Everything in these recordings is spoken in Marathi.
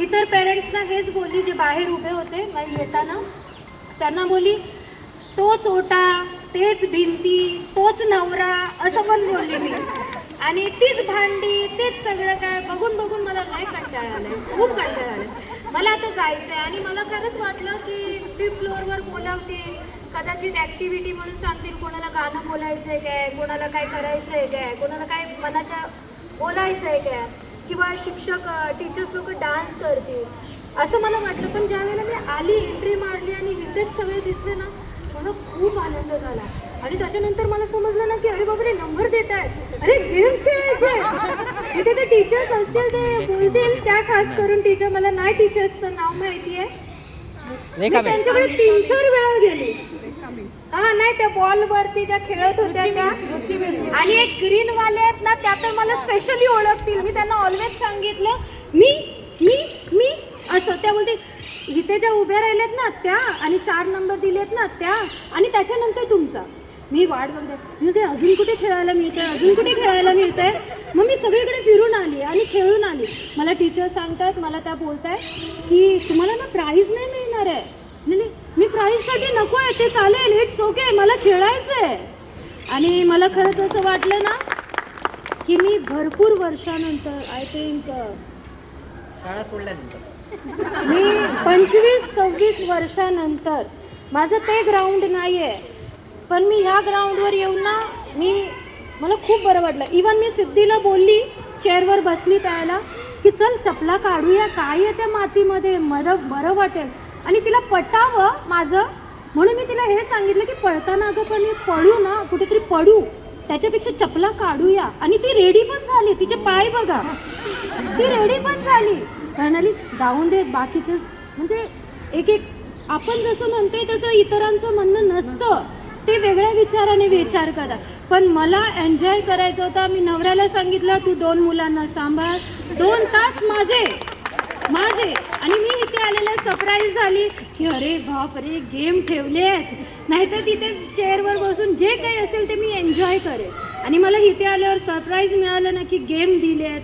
इतर पेरेंट्सना हेच बोलली जे बाहेर उभे होते मला येताना, त्यांना बोलली तोच ओटा, तेच भिंती, तोच नवरा असं पण बोलली मी. आणि तीच भांडी, तेच सगळं काय बघून बघून मला लय कंटाळा आलाय, खूप कंटाळा आलाय. मला आता जायचं आहे आणि मला खरंच वाटलं की 5th फ्लोअरवर बोलावतील, कदाचित ॲक्टिव्हिटी म्हणून सांगतील, कोणाला गाणं बोलायचं आहे काय, कोणाला काय करायचं आहे काय, कोणाला काय मनाच्या बोलायचं आहे काय, किंवा शिक्षक टीचर्स लोक डान्स करतील असं मला वाटतं. पण ज्यावेळेला मी आली, एंट्री मारली आणि इथेच सगळे दिसले ना, मला खूप आनंद झाला. आणि त्याच्यानंतर मला समजलं ना की अरे बापरे नंबर देत आहेत, अरे गेम्स खेळायचे. इथे ते टीचर्स असतील ते बोलतील, त्या खास करून टीचर, मला नाही टीचर्सचं नाव माहिती आहे, मी त्यांच्याकडे 3-4 वेळा गेली. हा नाही, त्या बॉलवरती ज्या खेळत होत्या त्या, आणि एक ग्रीन वाले आहेत ना, त्या तर मला स्पेशली ओळखतील. मी त्यांना ऑलवेज सांगितलं मी मी मी असं. त्या बोलते इथे ज्या उभ्या राहिल्यात ना त्या, आणि 4 नंबर दिलेत ना त्या, आणि त्याच्यानंतर तुमचा. मी वाट बघते, मी ते अजून कुठे खेळायला मिळतंय, अजून कुठे खेळायला मिळतंय. मग मी सगळीकडे फिरून आली आणि खेळून आली. मला टीचर सांगतात, मला त्या बोलत आहे की तुम्हाला ना प्राईज नाही मिळणार आहे. नाही, मी प्राईजसाठी नको आहे, ते चालेल, इट्स ओके, मला खेळायचं आहे. आणि मला खरंच असं वाटलं ना की मी भरपूर वर्षानंतर, आय थिंक शाळा सोडल्यानंतर मी 25-26 वर्षानंतर, माझं ते ग्राउंड नाही आहे, पण मी ह्या ग्राउंडवर येऊन ना मला खूप बरं वाटलं. इवन मी सिद्धीला बोलली, चेअरवर बसली त्याला, की चल चपला काढूया, काय आहे त्या मातीमध्ये, मला बरं वाटेल. आणि तिला पटावं माझं म्हणून मी तिला हे सांगितलं की पळताना अगं पण मी पळू ना, कुठेतरी पडू, त्याच्यापेक्षा चपला काढूया. आणि ती रेडी पण झाली, तिचे पाय बघा, ती रेडी पण झाली. म्हणाली जाऊन देत बाकीचे, म्हणजे एक आपण जसं म्हणतोय तसं इतरांचं म्हणणं नसतं, ते वेगळ्या विचाराने विचार करा. पण मला एन्जॉय करायचं होता. मी नवऱ्याला सांगितलं तू 2 मुलांना सांभाळ, 2 तास माझे. आणि मी इथे आलेला सरप्राईज झाली की अरे बाप रे गेम ठेवले आहेत, नाहीतर तिथे चेअरवर बसून जे काही असेल ते मी एन्जॉय करेन. आणि मला इथे आल्यावर सरप्राईज मिळालं ना की गेम दिले आहेत,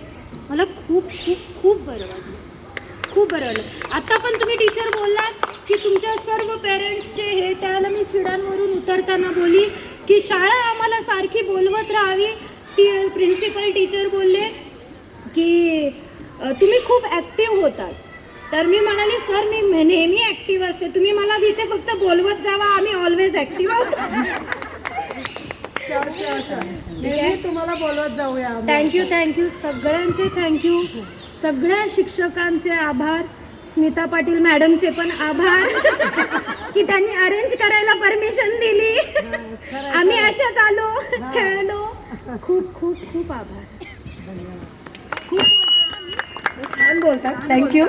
मला खूप खूप खूप बरं वाटलं, खूप बरं वाटलं. आत्ता पण तुम्ही टीचर बोललात की तुमच्या सर्व पेरेंट्सचे हे, त्यावेळेला मी शिडांवरून उतरताना बोलली की शाळा आम्हाला सारखी बोलवत राहावी. प्रिन्सिपल टीचर बोलले की तुम्ही खूप ॲक्टिव्ह होतात. तर मी म्हणाली सर मी नेहमी ॲक्टिव्ह असते, तुम्ही मला इथे फक्त बोलवत जावा, आम्ही ऑलवेज ॲक्टिव्ह आहोत. तुम्हाला बोलवत जाऊया. थँक्यू सगळ्यांचे, थँक्यू सगळ्या शिक्षकांचे आभार, स्मिता पाटील मॅडमचे पण आभार की त्यांनी अरेंज करायला परमिशन दिली, आम्ही अशाच आलो, खेळलो. खूप खूप खूप आभार. छान बोलतात. थँक्यू.